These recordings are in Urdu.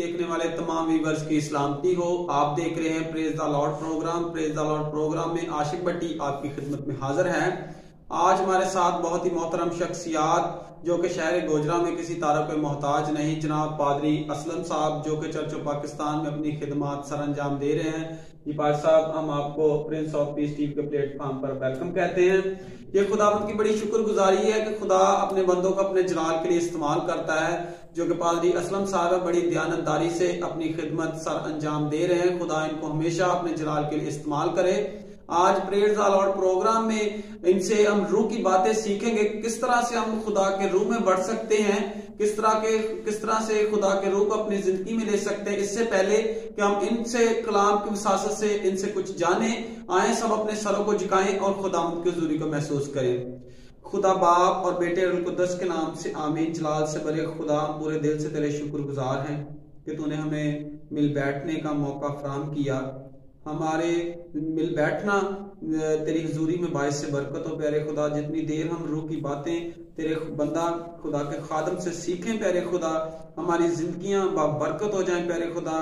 دیکھنے والے تمام ویورز کی سلامتی ہو۔ آپ دیکھ رہے ہیں پریز دا لارڈ پروگرام۔ پریز دا لارڈ پروگرام میں عاشق بٹی آپ کی خدمت میں حاضر ہیں۔ آج ہمارے ساتھ بہت ہی محترم شخصیات جو کہ شہر گوجرا میں کسی تعارف پہ محتاج نہیں، جناب پادری اسلم صاحب جو کہ چرچ آف پاکستان میں اپنی خدمات سر انجام دے رہے ہیں۔ جی پادری صاحب، ہم آپ کو prince of peace T V کے پلیٹ فارم پر ویلکم کہتے ہیں۔ یہ خداوند کی بڑی شکر گزاری ہے کہ خدا اپنے بندوں کو اپنے جلال کے لیے استعمال کرتا ہے، جو کہ پادری اسلم صاحب بڑی دیانتداری سے اپنی خدمت سر انجام دے رہے ہیں۔ خدا ان کو ہمیشہ اپنے جلال کے لیے استعمال کرے۔ آج پریز دا لارڈ پروگرام میں ان سے ہم روح کی باتیں سیکھیں گے، کس طرح سے ہم خدا کے روح میں بڑھ سکتے ہیں، کس طرح سے خدا کے روح کو اپنی زندگی میں لے سکتے ہیں۔ اس سے پہلے کہ ہم ان سے کلام کی وساطت سے ان سے کچھ جانیں، آئیں سب اپنے سروں کو جھکائیں اور خداوند کی حضوری کو محسوس کریں۔ خدا باپ اور بیٹے روح القدس کے نام سے آمین۔ جلال سے بڑے خدا، ہم پورے دل سے تیرے شکر گزار ہیں کہ تو نے ہمیں مل بیٹھنے کا موقع فراہم کیا۔ ہمارے مل بیٹھنا تیری حضوری میں باعث سے برکت ہو پیارے خدا۔ جتنی دیر ہم روح کی باتیں تیرے بندہ خدا کے خادم سے سیکھیں پیارے خدا، ہماری زندگیاں برکت ہو جائیں پیارے خدا۔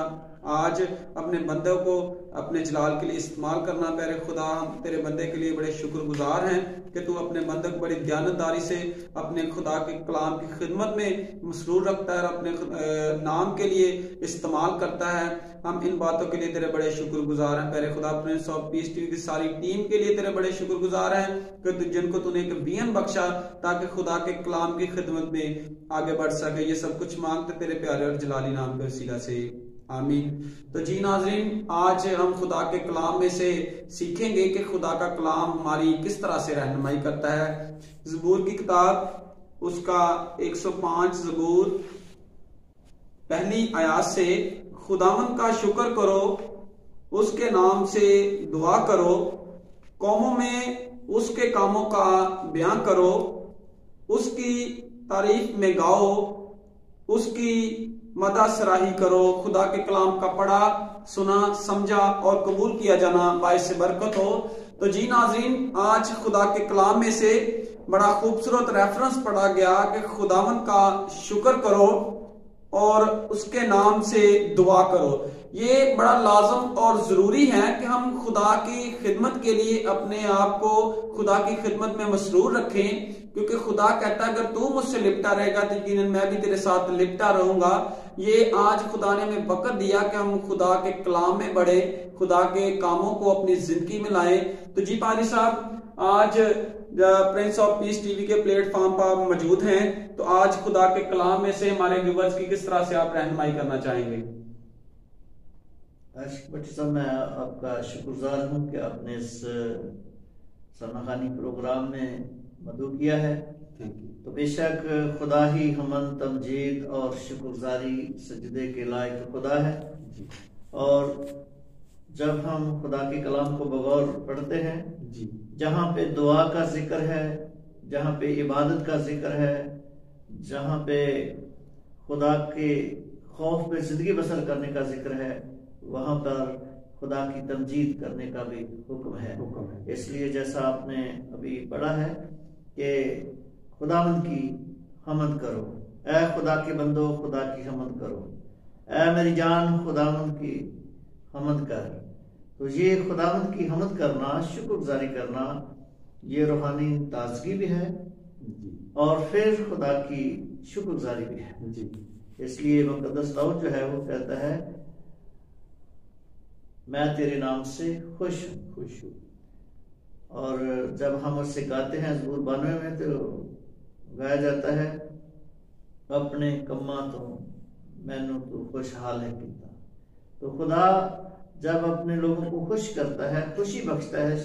آج اپنے بندوں کو اپنے جلال کے لیے استعمال کرنا پیارے خدا، ہم تیرے بندے کے لیے بڑے شکر گزار ہیں کہ تو اپنے بندے کو بڑی دیانتداری سے اپنے خدا کے کلام کی خدمت میں مسرور رکھتا ہے اور اپنے نام کے لیے استعمال کرتا ہے۔ ہم ان باتوں کے لیے تیرے بڑے شکر گزار ہیں پیارے خدا۔ Prince of peace T V کی ساری ٹیم کے لیے تیرے بڑے شکر گزار ہیں کہ جن کو تو نے ایک وین بخشا تاکہ خدا کے کلام کی خدمت میں آگے بڑھ سکے۔ یہ سب کچھ مانگتے تیرے پیارے اور جلالی نام کے وسیلہ سے، آمین۔ تو جی ناظرین، آج ہم خدا کے کلام میں سے سیکھیں گے کہ خدا کا کلام ہماری کس طرح سے رہنمائی کرتا ہے۔ زبور کی کتاب اس کا 105 زبور پہلی آیات سے، خداوند کا شکر کرو، اس کے نام سے دعا کرو، قوموں میں اس کے کاموں کا بیان کرو، اس کی تعریف میں گاؤ، اس کی مدح سراہی کرو۔ خدا کے کلام کا پڑھا، سنا، سمجھا اور قبول کیا جانا باعث برکت ہو۔ تو جی ناظرین، آج خدا کے کلام میں سے بڑا خوبصورت ریفرنس پڑھا گیا کہ خداوند کا شکر کرو اور اس کے نام سے دعا کرو۔ یہ بڑا لازم اور ضروری ہے کہ ہم خدا کی خدمت کے لیے اپنے آپ کو خدا کی خدمت میں مسرور رکھیں، کیونکہ خدا کہتا ہے اگر تو مجھ سے لپٹا رہے گا تو یقیناً میں بھی تیرے ساتھ لپٹا رہوں گا۔ یہ آج خدا نے ہمیں وقت دیا کہ ہم خدا کے کلام میں بڑھیں، خدا کے کاموں کو اپنی زندگی میں لائیں۔ تو جی پادری صاحب، آج prince of peace T V کے پلیٹ فارم پر موجود ہیں، تو آج خدا کے کلام میں سے ہمارے ویورز کی کس طرح سے آپ رہنمائی کرنا چاہیں گے؟ عاشق بٹی صاحب، میں آپ کا شکر گزار ہوں کہ آپ نے اس سرمخانی پروگرام میں مدعو کیا ہے۔ تو بے شک خدا ہی حمد، تمجید اور شکر گزاری سجدے کے لائق خدا ہے۔ اور جب ہم خدا کے کلام کو بغور پڑھتے ہیں، جہاں پہ دعا کا ذکر ہے، جہاں پہ عبادت کا ذکر ہے، جہاں پہ خدا کے خوف پہ زندگی بسر کرنے کا ذکر ہے، وہاں پر خدا کی تمجید کرنے کا بھی حکم ہے۔ اس لیے جیسا آپ نے ابھی پڑھا ہے کہ خداوند کی حمد کرو، اے خدا کے بندو خدا کی حمد کرو، اے میری جان خداوند کی حمد کر۔ تو یہ خداوند کی حمد کرنا، شکر گزاری کرنا، یہ روحانی تازگی بھی ہے اور پھر خدا کی شکر گزاری بھی ہے۔ اس لیے مقدس داؤد جو ہے وہ کہتا ہے میں تیرے نام سے خوش ہوں۔ اور جب ہم اس سے گاتے ہیں زبور 92 میں، تو گایا جاتا ہے اپنے کما تو مینوں تو خوشحال ہے کیتا۔ تو خدا جب اپنے لوگوں کو خوش کرتا ہے، خوشی بخشتا ہے،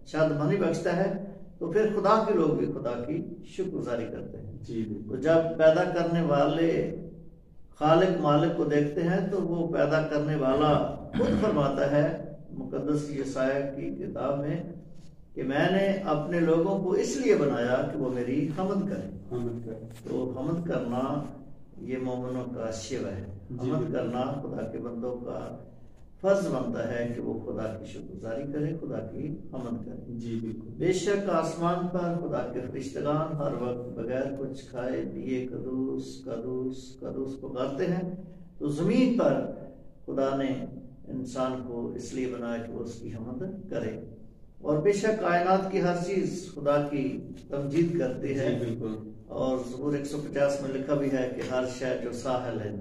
شادمانی بخشتا ہے، تو پھر خدا کے لوگ بھی خدا کی شکر گزاری کرتے ہیں۔ تو جب پیدا کرنے والے خالق مالک کو دیکھتے ہیں تو وہ پیدا کرنے والا خود فرماتا ہے مقدس یسایہ کی کتاب میں کہ میں نے اپنے لوگوں کو اس لیے بنایا کہ وہ میری حمد کریں۔ تو حمد کرنا یہ مومنوں کا شیوا ہے۔ حمد کرنا خدا کے بندوں کا فرض بنتا ہے کہ وہ خدا کی شکر گزاری کرے، خدا کی حمد کرے۔ جی بالکل۔ بے شک آسمان پر خدا کے فرشتگان ہر وقت بغیر کچھ کھائے پیے قدوس قدوس قدوس پکارتے ہیں، تو زمین پر خدا نے انسان کو اس لیے بنایا کہ وہ اس کی حمد کرے، اور بے شک کائنات کی ہر چیز خدا کی تمجید کرتی ہے، اور زبور 150 میں لکھا بھی ہے کہ ہر شے جو ساحل ہے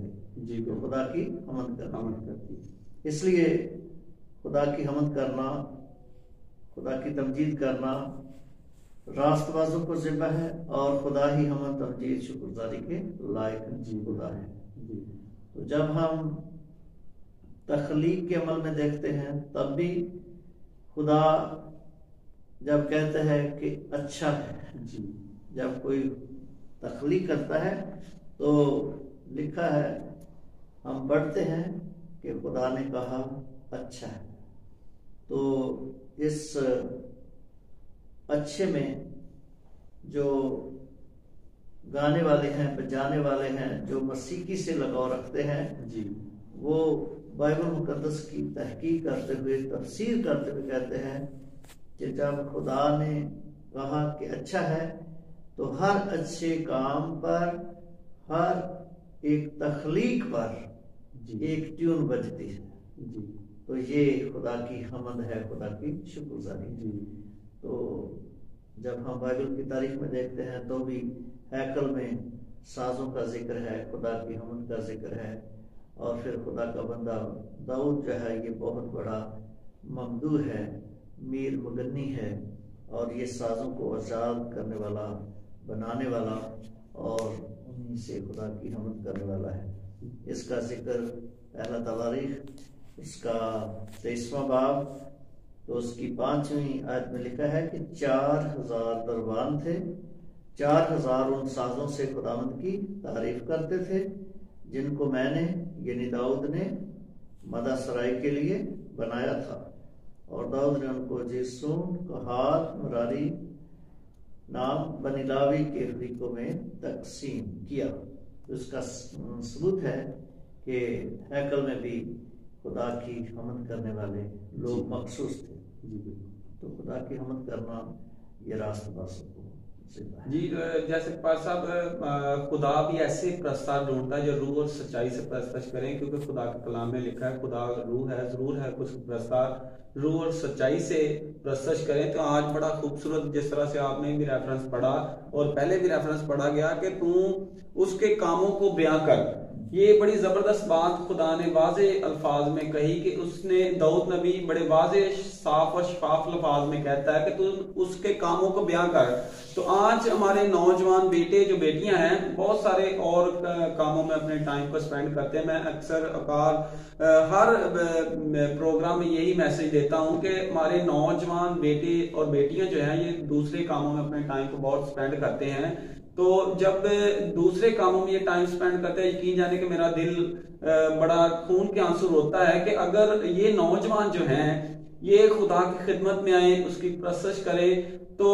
تو خدا کی حمد کرتی ہے۔ اس لیے خدا کی حمد کرنا، خدا کی تمجید کرنا راست بازوں کو ذمہ ہے، اور خدا ہی حمد تمجید شکرگزاری کے لائق خدا ہے۔ تو جب ہم تخلیق کے عمل میں دیکھتے ہیں تب بھی خدا جب کہتا ہے کہ اچھا ہے، جب کوئی تخلیق کرتا ہے تو لکھا ہے، ہم پڑھتے ہیں کہ خدا نے کہا اچھا ہے۔ تو اس اچھے میں جو گانے والے ہیں، بجانے والے ہیں، جو موسیقی سے لگاؤ رکھتے ہیں، وہ بائبل مقدس کی تحقیق کرتے ہوئے، تفسیر کرتے ہوئے کہتے ہیں کہ جب خدا نے کہا کہ اچھا ہے تو ہر اچھے کام پر، ہر ایک تخلیق پر ایک ٹیون بجتی ہے، تو یہ خدا کی حمد ہے، خدا کی شکرگزاری۔ تو جب ہم بائبل کی تاریخ میں دیکھتے ہیں تو بھی ہیکل میں سازوں کا ذکر ہے، خدا کی حمد کا ذکر ہے، اور پھر خدا کا بندہ داؤد جو ہے یہ بہت بڑا ممدوح ہے، میر مغنی ہے، اور یہ سازوں کو آزاد کرنے والا، بنانے والا، اور انہی سے خدا کی حمد کرنے والا ہے۔ اس کا ذکر پہلا تواریخ اس کا 23واں باب تو اس کی 5ویں آیت میں لکھا ہے کہ 4000 دربان تھے، 4000 ان سازوں سے خداوند کی تعریف کرتے تھے جن کو میں نے، یعنی داؤد نے، مدح سرائی کے لیے بنایا تھا، اور داؤد نے ان کو جیسون، کہات، مراری نام بنی لاوی کے فریقوں میں تقسیم کیا۔ اس کا ثبوت ہے کہ ہیکل میں بھی خدا کی حمد کرنے والے لوگ مخصوص تھے۔ تو خدا کی حمد کرنا یہ راست بازوں کو ذمہ ہے۔ جی جیسے پار صاحب، خدا بھی ایسے پرستار ڈھونڈتا ہے جو روح اور سچائی سے پرستش کریں، کیونکہ خدا کے کلام میں لکھا ہے خدا روح ہے، ضرور ہے کچھ پرستار روح اور سچائی سے پرستش کریں۔ تو آج بڑا خوبصورت جس طرح سے آپ نے بھی ریفرنس پڑھا اور پہلے بھی ریفرنس پڑھا گیا کہ تو اس کے کاموں کو بیان کر، یہ بڑی زبردست بات خدا نے واضح الفاظ میں کہی کہ اس نے، داؤد نبی بڑے واضح، صاف اور شفاف الفاظ میں کہتا ہے کہ تو اس کے کاموں کو بیان کر۔ تو آج ہمارے نوجوان بیٹے جو بیٹیاں ہیں بہت سارے اور کاموں میں اپنے ٹائم کو سپینڈ کرتے ہیں۔ میں اکثر اوقات ہر پروگرام میں یہی میسج دیتا ہوں کہ ہمارے نوجوان بیٹے اور بیٹیاں جو ہیں یہ دوسرے کاموں میں اپنے ٹائم کو بہت سپینڈ کرتے ہیں۔ تو جب دوسرے کاموں میں یہ ٹائم سپینڈ کرتے ہیں، یقین جانے کہ میرا دل بڑا خون کے آنسو روتا ہے کہ اگر یہ نوجوان جو ہیں یہ خدا کی خدمت میں آئیں، اس کی پرستش کریں، تو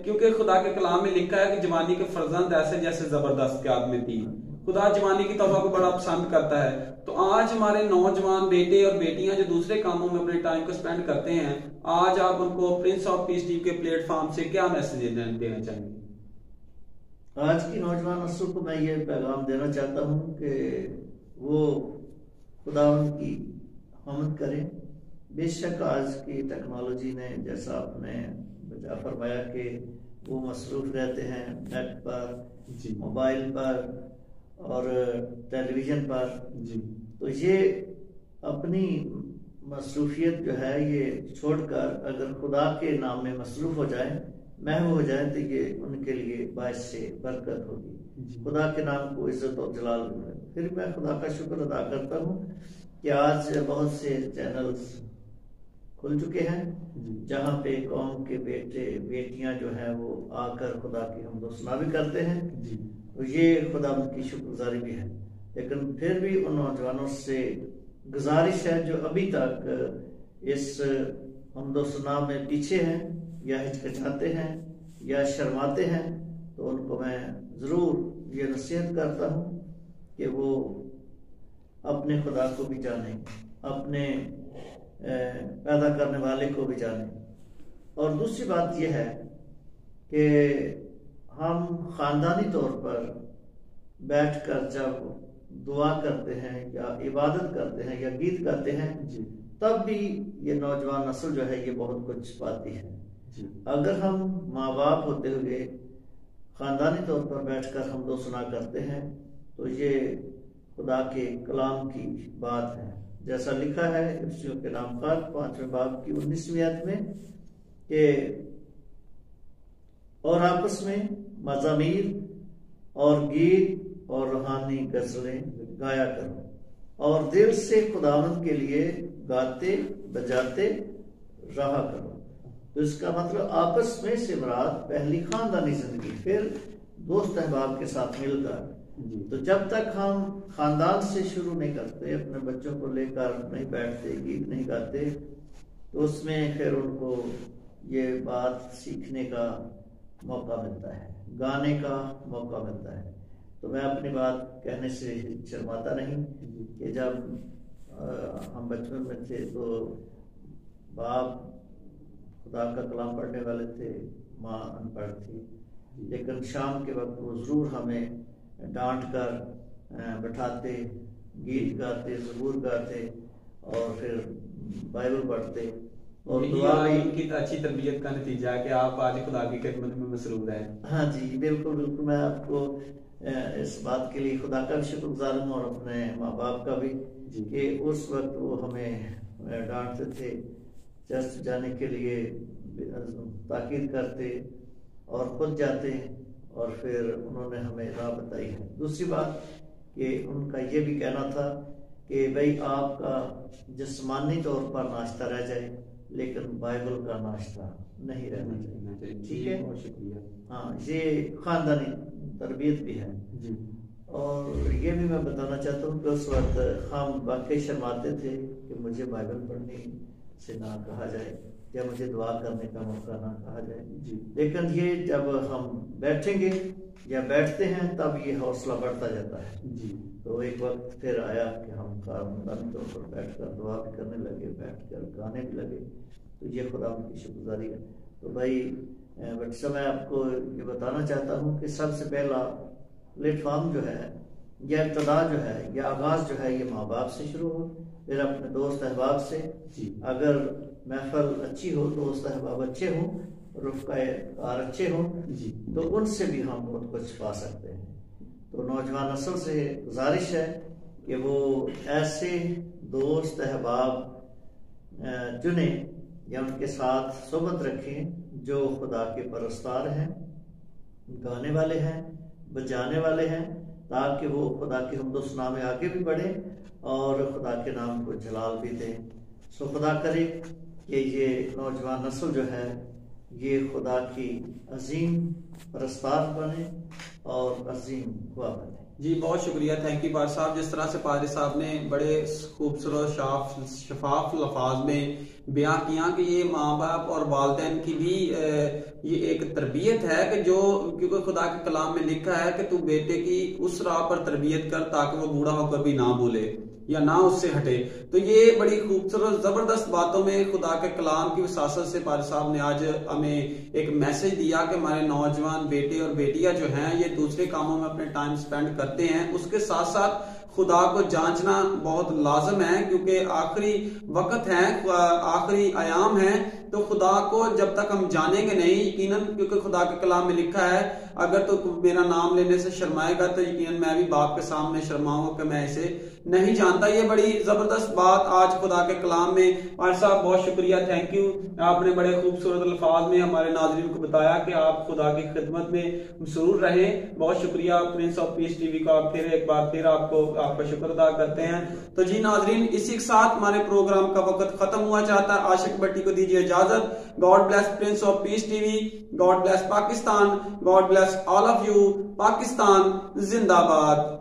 کیونکہ خدا کے کلام میں لکھا ہے کہ جوانی کے فرزند ایسے جیسے زبردست قیاد میں تھی۔ خدا جوانی کی توبہ کو بڑا پسند کرتا ہے۔ تو آج ہمارے نوجوان بیٹے اور بیٹیاں جو دوسرے کاموں میں اپنے ٹائم کو سپینڈ کرتے ہیں، آج آپ ان کو prince of peace T V کے پلیٹ فارم سے کیا میسج دینا چاہیں گے؟ آج کی نوجوان نسل کو میں یہ پیغام دینا چاہتا ہوں کہ وہ خداوند کی حمد کریں۔ بے شک آج کی ٹیکنالوجی نے، جیسا آپ نے بجا فرمایا کہ وہ مصروف رہتے ہیں نیٹ پر، موبائل پر اور ٹیلی ویژن پر، تو یہ اپنی مصروفیت جو ہے یہ چھوڑ کر اگر خدا کے نام میں مصروف ہو جائیں، محو ہو جائیں، تو یہ ان کے لیے باعث سے برکت ہوگی، خدا کے نام کو عزت اور جلال ملے۔ پھر میں خدا کا شکر ادا کرتا ہوں کہ آج بہت سے چینلز کھل چکے ہیں جہاں پہ قوم کے بیٹے بیٹیاں جو ہیں وہ آ کر خدا کی حمد و ثنا بھی کرتے ہیں، تو یہ خدا ان کی شکرگزاری بھی ہے۔ لیکن پھر بھی ان نوجوانوں سے گزارش ہے جو ابھی تک اس حمد و ثنا میں پیچھے ہیں یا ہچکچاتے ہیں یا شرماتے ہیں، تو ان کو میں ضرور یہ نصیحت کرتا ہوں کہ وہ اپنے خدا کو بھی جانیں، اپنے پیدا کرنے والے کو بھی جانیں۔ اور دوسری بات یہ ہے کہ ہم خاندانی طور پر بیٹھ کر جب دعا کرتے ہیں یا عبادت کرتے ہیں یا گیت گاتے ہیں تب بھی یہ نوجوان نسل جو ہے یہ بہت کچھ پاتی ہے. اگر ہم ماں باپ ہوتے ہوئے خاندانی طور پر بیٹھ کر ہم دو سنا کرتے ہیں تو یہ خدا کے کلام کی بات ہے. جیسا لکھا ہے افسیوں کے نام خط 5ویں باب کی 19ویں آیت میں کہ اور آپس میں مزامیر اور گیت اور روحانی غزلیں گایا کرو اور دل سے خداوند کے لیے گاتے بجاتے رہا کرو. تو اس کا مطلب آپس میں سے مراد پہلی خاندانی زندگی، پھر دوست احباب کے ساتھ مل کر. تو جب تک ہم خاندان سے شروع نہیں کرتے، اپنے بچوں کو لے کر نہیں بیٹھتے، گیت نہیں گاتے، تو اس میں پھر ان کو یہ بات سیکھنے کا موقع ملتا ہے، گانے کا موقع ملتا ہے. تو میں اپنی بات کہنے سے شرماتا نہیں کہ جب ہم بچپن میں تھے تو باپ خدا کا کلام پڑھنے والے تھے، ماں ان پڑھ تھی، لیکن شام کے وقت وہ ضرور ہمیں ڈانٹ کر بٹھاتے، گیت گاتے، زبور گاتے اور پھر بائبل پڑھتے. اور ان کی اچھی تربیت کا نتیجہ ہے کہ آپ آج خدا کی خدمت میں مصروف ہیں. ہاں جی بالکل بالکل. میں آپ کو اس بات کے لیے خدا کا بھی شکر گزار ہوں اور اپنے ماں باپ کا بھی کہ اس وقت وہ ہمیں ڈانٹتے تھے، چرچ جانے کے لیے تاکید کرتے اور خود جاتے اور پھر انہوں نے ہمیں راہ بتائی ہے. دوسری بات کہ ان کا یہ بھی کہنا تھا کہ بھائی آپ کا جسمانی طور پر ناشتہ رہ جائے لیکن بائبل کا ناشتہ نہیں رہنا چاہیے. ٹھیک ہے، بہت شکریہ. ہاں یہ خاندانی تربیت بھی ہے. اور یہ بھی میں بتانا چاہتا ہوں کہ اس وقت ہم واقعی شرماتے تھے کہ مجھے بائبل پڑھنے سے نہ کہا جائے یا مجھے دعا کرنے کا موقع نہ کہا جائے. لیکن یہ جب ہم بیٹھیں گے یا بیٹھتے ہیں تب یہ حوصلہ بڑھتا جاتا ہے. تو ایک وقت پھر آیا کہ ہم خاندانی طور پر بیٹھ کر دعا بھی کرنے لگے، بیٹھ کر گانے بھی لگے. تو یہ خدا کی شکر گزاری ہے. تو بھائی بچہ میں آپ کو یہ بتانا چاہتا ہوں کہ سب سے پہلا پلیٹ فارم جو ہے یا ابتدا جو ہے یا آغاز جو ہے یہ ماں باپ سے شروع ہو، پھر اپنے دوست احباب سے. اگر محفل اچھی ہو، دوست احباب اچھے ہوں، رفقائے کار اچھے ہوں تو ان سے بھی ہم بہت کچھ پا سکتے ہیں. تو نوجوان نسل سے گزارش ہے کہ وہ ایسے دوست احباب چنیں یا ان کے ساتھ صحبت رکھیں جو خدا کے پرستار ہیں، گانے والے ہیں، بجانے والے ہیں، تاکہ وہ خدا کی حمد و ثنا میں آگے بھی بڑھیں اور خدا کے نام کو جلال بھی دیں. سو خدا کرے کہ یہ نوجوان نسل جو ہے یہ خدا کی عظیم پرستار بنے اور عظیم گواہ بنے. جی بہت شکریہ، تھینک یو پادری صاحب. جس طرح سے پادری صاحب نے بڑے خوبصورت شفاف الفاظ میں بیان کیا کہ یہ ماں باپ اور والدین کی بھی یہ ایک تربیت ہے کہ جو کیونکہ خدا کے کلام میں لکھا ہے کہ تو بیٹے کی اس راہ پر تربیت کر تاکہ وہ بوڑھا ہو کر بھی نہ بولے یا نہ اس سے ہٹے. تو یہ بڑی خوبصورت زبردست باتوں میں خدا کے کلام کی وساست سے پادری صاحب نے آج ہمیں ایک میسج دیا کہ ہمارے نوجوان بیٹے اور بیٹیاں جو ہیں یہ دوسرے کاموں میں اپنے ٹائم سپینڈ کرتے ہیں، اس کے ساتھ ساتھ خدا کو جانچنا بہت لازم ہے کیونکہ آخری وقت ہے، آخری ایام ہے. تو خدا کو جب تک ہم جانیں گے نہیں یقیناً، کیونکہ خدا کے کلام میں لکھا ہے اگر تو میرا نام لینے سے شرمائے گا تو یقیناً میں بھی باپ کے سامنے شرماؤں گا کہ میں اسے نہیں جانتا. یہ بڑی زبردست بات آج خدا کے کلام میں. پادری صاحب بہت شکریہ، تھینک یو. آپ نے بڑے خوبصورت الفاظ میں ہمارے ناظرین کو بتایا کہ آپ خدا کی خدمت میں مسرور رہیں. بہت شکریہ. Prince of peace T V کو آپ پھر ایک بار پھر آپ کا شکر ادا کرتے ہیں. تو جی ناظرین، اسی کے ساتھ ہمارے پروگرام کا وقت ختم ہوا چاہتا ہے. عاشق بٹی کو دیجیے اجازت. God bless prince of peace T V. God bless Pakistan. God bless all of you. Pakistan زندہ باد.